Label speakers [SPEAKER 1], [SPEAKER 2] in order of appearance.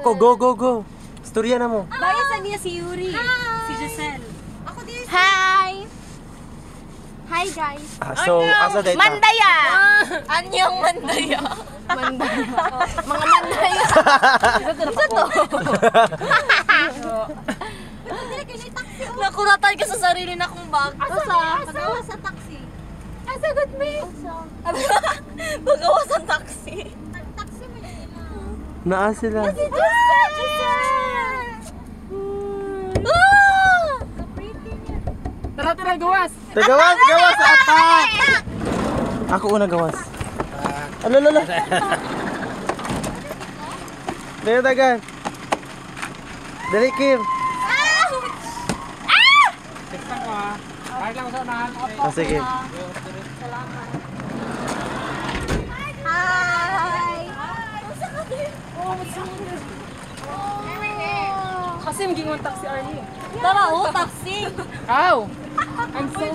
[SPEAKER 1] ko, go, go, go. Storya na mo.
[SPEAKER 2] Bayasan niya si Yuri. Si Giselle. Ako din.
[SPEAKER 3] Hi! Hi guys!
[SPEAKER 1] So, asa data?
[SPEAKER 3] Mandaya! Anyong Mandaya? Mandaya. Mga Mandaya. Isa to. Nakuratan ka sa sarili na kong bag.
[SPEAKER 2] Pagawa sa taxi.
[SPEAKER 3] Asa good me? Pagawa sa taxi.
[SPEAKER 2] Taxi mo yun.
[SPEAKER 1] Naa sila.
[SPEAKER 3] Si Giselle!
[SPEAKER 2] Tara, tara, gawas.
[SPEAKER 1] Gawas, gawas sa atak! Ako una gawas. Alala. Dali tagan. Dali Kim. Ah, sige.
[SPEAKER 3] Hi!
[SPEAKER 2] Kasi maging taxi Arnie.
[SPEAKER 3] Tara, taxi!
[SPEAKER 2] Ow! I'm so